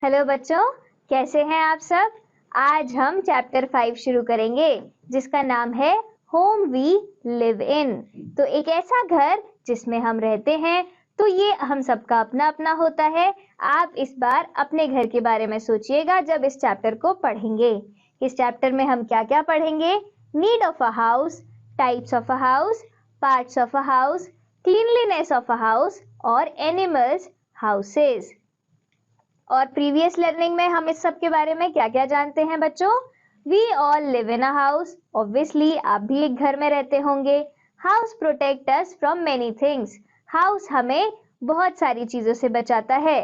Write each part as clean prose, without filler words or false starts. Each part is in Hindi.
हेलो बच्चों, कैसे हैं आप सब। आज हम चैप्टर 5 शुरू करेंगे जिसका नाम है होम वी लिव इन। तो एक ऐसा घर जिसमें हम रहते हैं, तो ये हम सबका अपना अपना होता है। आप इस बार अपने घर के बारे में सोचिएगा जब इस चैप्टर को पढ़ेंगे। इस चैप्टर में हम क्या क्या पढ़ेंगे? Need of a house, types of a house, parts of a house, cleanliness of a house और एनिमल्स हाउसेस। और प्रीवियस लर्निंग में हम इस सब के बारे में क्या क्या जानते हैं बच्चों? We all live in a house. Obviously आप भी एक घर में रहते होंगे। House protect us from many things. House हमें बहुत सारी चीजों से बचाता है।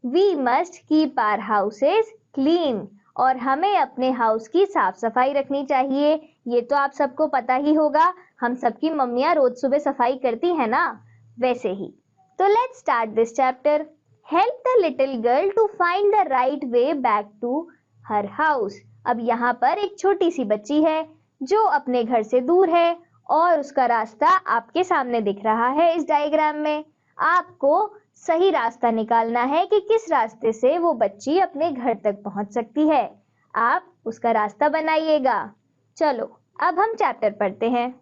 We must keep our houses clean. और हमें अपने हाउस की साफ सफाई रखनी चाहिए। ये तो आप सबको पता ही होगा, हम सबकी मम्मियां रोज सुबह सफाई करती है ना, वैसे ही। तो let's start this chapter. Help the little girl to find the right way back to her house। अब यहाँ पर एक छोटी सी बच्ची है जो अपने घर से दूर है और उसका रास्ता आपके सामने दिख रहा है इस डायग्राम में। आपको सही रास्ता निकालना है कि किस रास्ते से वो बच्ची अपने घर तक पहुंच सकती है। आप उसका रास्ता बनाइएगा। चलो अब हम चैप्टर पढ़ते हैं।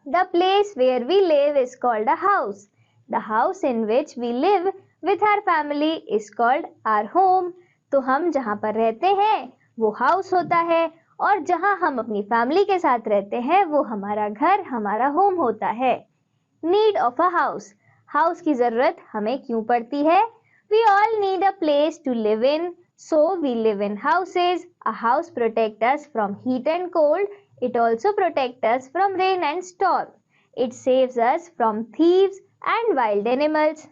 The place where we live is called a house. The house in which we live with our family is called our home। तो हम जहाँ पर रहते हैं वो हाउस होता है और जहाँ हम अपनी फैमिली के साथ रहते हैं वो हमारा घर, हमारा होम होता है। Need of a house. House की जरूरत हमें क्यों पड़ती है? We all need a place to live in, so we live in houses. A house protect us from heat and cold. It also protects us from rain and storm. It saves us from thieves and wild animals।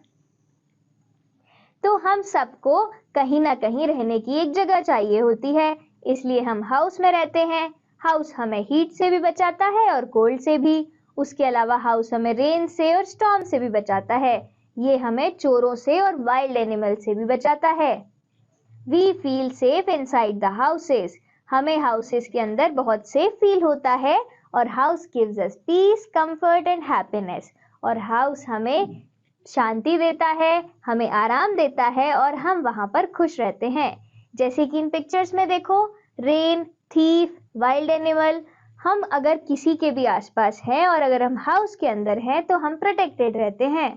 तो हम सबको कहीं ना कहीं रहने की एक जगह चाहिए होती है, इसलिए हम हाउस में रहते हैं। हाउस हमें हीट से भी बचाता है और कोल्ड से भी। उसके अलावा हाउस हमें रेन से और स्टॉर्म से भी बचाता है। ये हमें चोरों से और वाइल्ड एनिमल से भी बचाता है। We feel safe inside the houses। हमें हाउसेस के अंदर बहुत सेफ फील होता है और house gives us piece, comfort and happiness. और हाउस हमें शांति देता है, हमें आराम देता है और हम वहां पर खुश रहते हैं। जैसे कि इन पिक्चर्स में देखो, रेन, थीफ, वाइल्ड एनिमल। हम अगर किसी के भी आसपास हैं और अगर हम हाउस के अंदर हैं तो हम प्रोटेक्टेड रहते हैं।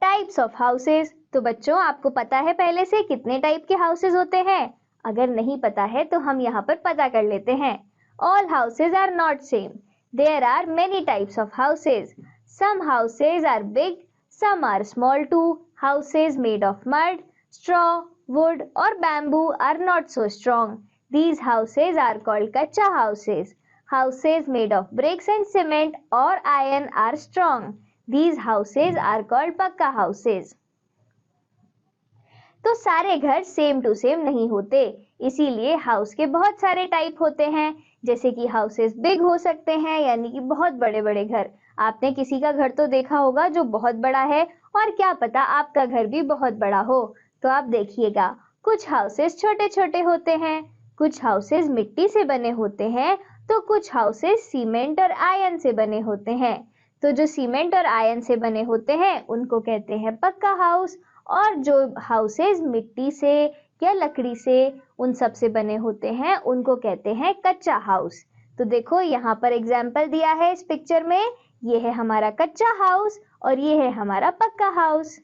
Types of houses. तो बच्चों आपको पता है पहले से कितने टाइप के हाउसेस होते हैं? अगर नहीं पता है तो हम यहाँ पर पता कर लेते हैं। All houses are not same. There are many types of houses. Some houses are big, some are small too. Houses made of mud, straw, wood और bamboo are not so strong. These houses are called kacha houses. Houses made of bricks and cement or iron are strong. These houses are called पक्का houses। तो सारे घर सेम टू सेम नहीं होते, इसीलिए हाउस के बहुत सारे टाइप होते हैं। जैसे कि हाउसेस बिग हो सकते हैं, यानी कि बहुत बड़े बड़े घर। आपने किसी का घर तो देखा होगा जो बहुत बड़ा है, और क्या पता आपका घर भी बहुत बड़ा हो। तो आप देखिएगा, कुछ हाउसेस छोटे छोटे होते हैं, कुछ हाउसेस मिट्टी से बने होते हैं, तो कुछ हाउसेस सीमेंट और आयरन से बने होते हैं। तो जो सीमेंट और आयरन से बने होते हैं उनको कहते हैं पक्का हाउस, और जो हाउसेज मिट्टी से या लकड़ी से उन सब से बने होते हैं उनको कहते हैं कच्चा हाउस। तो देखो यहाँ पर एग्जाम्पल दिया है इस पिक्चर में, ये है हमारा कच्चा हाउस और ये है हमारा पक्का house.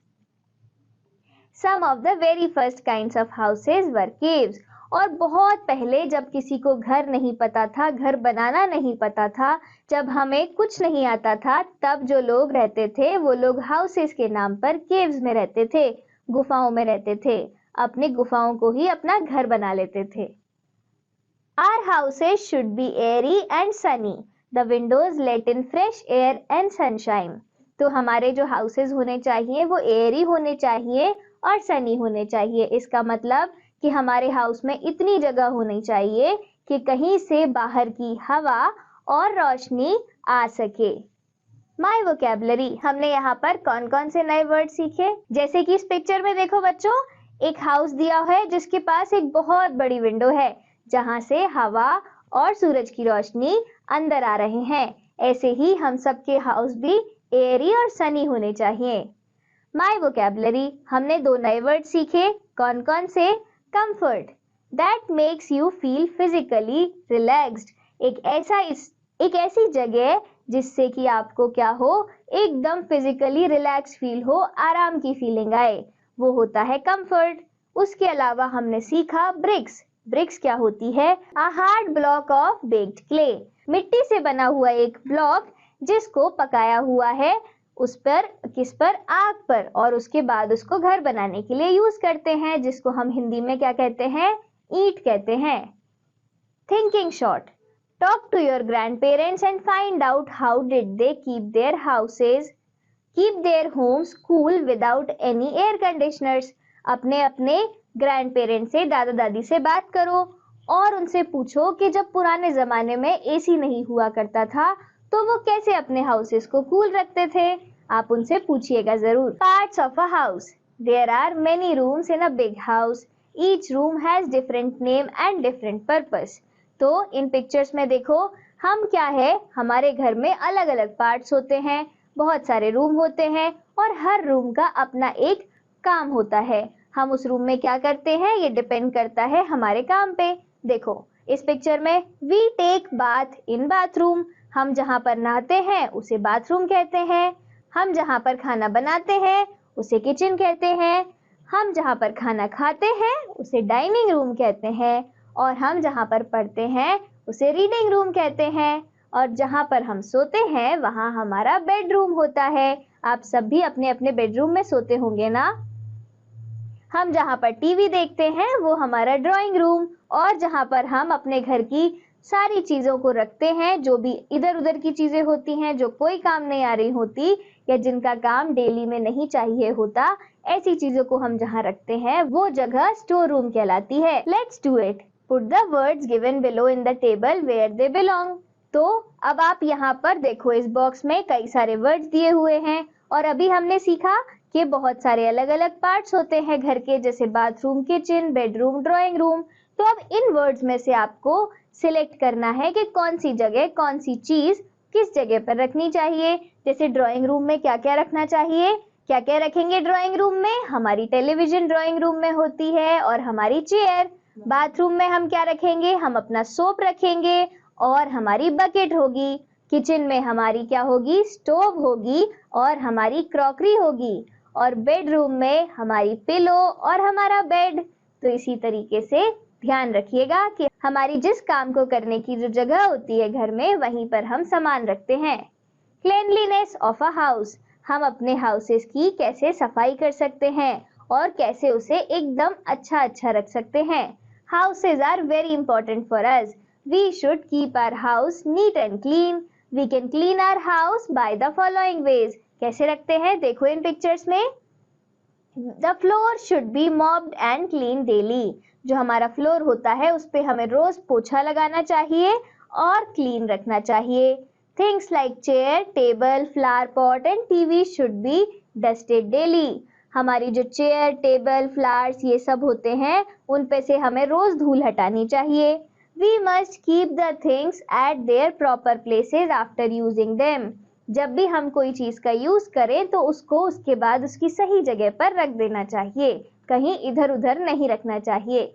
Some of the very first kinds of houses were caves। और बहुत पहले जब किसी को घर नहीं पता था, घर बनाना नहीं पता था, जब हमें कुछ नहीं आता था, तब जो लोग रहते थे वो लोग हाउसेस के नाम पर केव्स में रहते थे, गुफाओं में रहते थे। अपने गुफाओं को ही अपना घर बना लेते थे। Our houses should be airy and sunny। The windows let in fresh air and sunshine। तो हमारे जो हाउसेस होने चाहिए वो एयरी होने चाहिए और सनी होने चाहिए। इसका मतलब कि हमारे हाउस में इतनी जगह होनी चाहिए कि कहीं से बाहर की हवा और रोशनी आ सके। माई वोकैबुलरी। हमने यहाँ पर कौन कौन से नए वर्ड सीखे? जैसे कि इस पिक्चर में देखो बच्चों, एक हाउस दिया है जिसके पास एक बहुत बड़ी विंडो है जहाँ से हवा और सूरज की रोशनी अंदर आ रहे हैं। ऐसे ही हम सबके हाउस भी एयरी और सनी होने चाहिए। माई वोकेबलरी, हमने 2 नए वर्ड सीखे। कौन कौन से? Comfort, that makes you feel physically relaxed, एक ऐसी जगह जिससे कि आपको क्या हो, एकदम फिजिकली रिलैक्स फील हो, आराम की फीलिंग आए, वो होता है कंफर्ट। उसके अलावा हमने सीखा ब्रिक्स। ब्रिक्स क्या होती है? A hard block of baked clay, मिट्टी से बना हुआ एक ब्लॉक जिसको पकाया हुआ है, उस पर किस पर? आग पर, और उसके बाद उसको घर बनाने के लिए यूज करते हैं, जिसको हम हिंदी में क्या कहते हैं? ईंट कहते हैं। Thinking short, talk to your grandparents and find out how did they keep their homes cool without any air conditioners। अपने अपने ग्रैंड पेरेंट से, दादा दादी से बात करो और उनसे पूछो कि जब पुराने जमाने में एसी नहीं हुआ करता था तो वो कैसे अपने हाउसेस को कूल रखते थे। आप उनसे पूछिएगा जरूर। Parts of a house, there are many rooms in a big house, each room has different name and different purpose. तो इन पिक्चर्स में देखो, हम क्या है, हमारे घर में अलग अलग पार्ट्स होते हैं, बहुत सारे रूम होते हैं और हर रूम का अपना एक काम होता है। हम उस रूम में क्या करते हैं ये डिपेंड करता है हमारे काम पे। देखो इस पिक्चर में, we take bath in bathroom, हम जहाँ पर नहाते हैं उसे बाथरूम कहते हैं। हम जहाँ पर खाना बनाते हैं उसे किचन कहते हैं। हम जहाँ पर खाना खाते हैं उसे डाइनिंग रूम कहते हैं। और हम जहाँ पर पढ़ते हैं उसे रीडिंग रूम कहते हैं। और जहाँ पर हम सोते हैं वहाँ हमारा बेडरूम होता है। आप सब भी अपने अपने बेडरूम में सोते होंगे ना। हम जहाँ पर टीवी देखते हैं वो हमारा ड्राइंग रूम, और जहाँ पर हम अपने घर की सारी चीजों को रखते हैं, जो भी इधर उधर की चीजें होती हैं जो कोई काम नहीं आ रही होती या जिनका काम डेली में नहीं चाहिए होता, ऐसी चीजों को हम जहाँ रखते हैं वो जगह स्टोर रूम कहलाती है। Let's do it. Put the words given below in the table where they belong। तो अब आप यहाँ पर देखो, इस बॉक्स में कई सारे वर्ड्स दिए हुए हैं और अभी हमने सीखा कि बहुत सारे अलग अलग पार्ट्स होते हैं घर के, जैसे bathroom, kitchen, bedroom, drawing room. तो अब इन वर्ड्स में से आपको सिलेक्ट करना है कि कौन सी जगह, कौन सी चीज किस जगह पर रखनी चाहिए। जैसे ड्राइंग रूम में क्या क्या रखना चाहिए, क्या क्या रखेंगे ड्राइंग रूम में? हमारी टेलीविजन ड्राइंग रूम में होती है और हमारी चेयर। बाथरूम में हम क्या रखेंगे? हम अपना सोप रखेंगे और हमारी बकेट होगी। किचन में हमारी क्या होगी? स्टोव होगी और हमारी क्रॉकरी होगी। और बेडरूम में हमारी पिलो और हमारा बेड। तो इसी तरीके से ध्यान रखिएगा कि हमारी जिस काम को करने की जो जगह होती है घर में, वहीं पर हम सामान रखते हैं। क्लीनलीनेस ऑफ अ हाउस, हम अपने हाउसेस की कैसे सफाई कर सकते हैं और कैसे उसे एकदम अच्छा रख सकते हैं। Houses are very important for us. We should keep our house neat and clean. We can clean our house by the following ways. कैसे रखते हैं? देखो इन पिक्चर्स में। The floor should be mopped and cleaned daily. जो हमारा फ्लोर होता है उस पे हमें रोज पोछा लगाना चाहिए और क्लीन रखना चाहिए। Things like chair, table, flower pot and TV should be dusted daily. हमारी जो चेयर, टेबल, फ्लावर्स ये सब होते हैं उन पे से हमें रोज धूल हटानी चाहिए। We must keep the things at their proper places after using them. जब भी हम कोई चीज का यूज करें तो उसको उसके बाद उसकी सही जगह पर रख देना चाहिए, कहीं इधर उधर नहीं रखना चाहिए।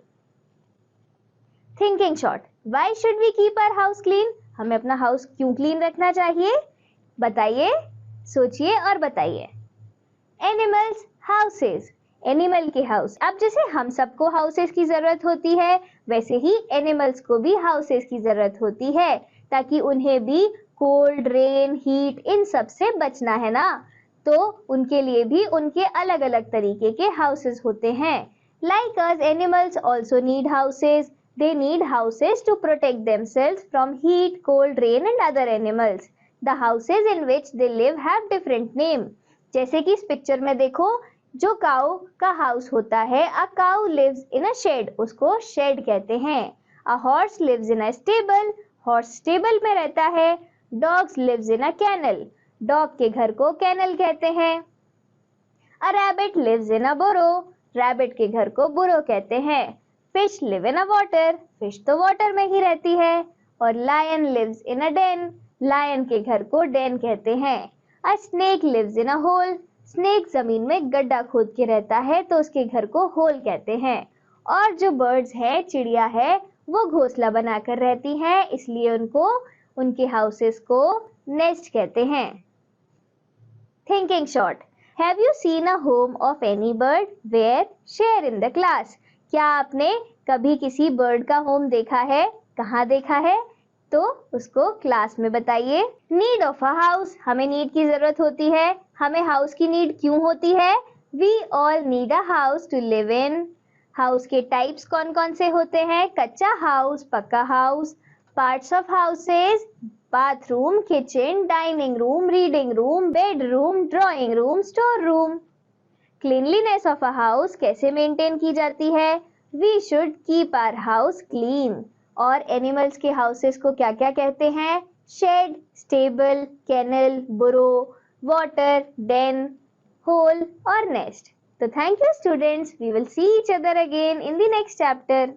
Thinking short, why should we keep our house clean? हमें अपना हाउस क्यों क्लीन रखना चाहिए? बताइए, सोचिए और बताइए। एनिमल्स हाउसेस, एनिमल के हाउस। अब जैसे हम सबको हाउसेस की जरूरत होती है, वैसे ही एनिमल्स को भी हाउसेस की जरूरत होती है, ताकि उन्हें भी कोल्ड, रेन, हीट इन सब से बचना है ना। तो उनके लिए भी उनके अलग अलग तरीके के हाउसेस होते हैं। Like us, animals also need houses. They need houses to protect themselves from heat, cold, rain and other animals. The houses in which they live have different name. जैसे कि इस पिक्चर में देखो, जो काऊ का हाउस होता है, a cow lives in a shed, उसको शेड कहते हैं। A horse lives in a stable, horse stable में रहता है। Dogs lives in a kennel, dog के घर को कैनल कहते हैं। A rabbit lives in a burrow, rabbit के घर को बुरो कहते हैं। Fish live in a water, fish तो वाटर में ही रहती है। और lion lives in a den, lion के घर को डेन कहते हैं। A snake lives in a hole, snake जमीन में गड्ढा खोद के रहता है तो उसके घर को होल कहते हैं। और जो बर्ड्स है, चिड़िया है, वो घोंसला बनाकर रहती हैं, इसलिए उनको उनके हाउसेस को नेस्ट कहते हैं। Thinking shot. Have you seen a home of any bird? Where? Share in the class. क्या आपने कभी किसी बर्ड का होम देखा है? कहाँ देखा है? तो उसको क्लास में बताइए। Need of a house. हमें नीड की जरूरत होती है। हमें हाउस की नीड क्यों होती है? We all need a house to live in. House के टाइप्स कौन कौन से होते हैं? कच्चा हाउस, पक्का house. Parts of houses, bathroom, kitchen, dining room, reading room, bedroom, drawing room, store room. Cleanliness of a house कैसे मेंटेन की जाती है? We should keep our house clean. और एनिमल्स के हाउसेस को क्या क्या कहते हैं? Shed, stable, kennel, burrow, water, den, hole और नेस्ट। तो thank you students, we will see each other again in the next chapter.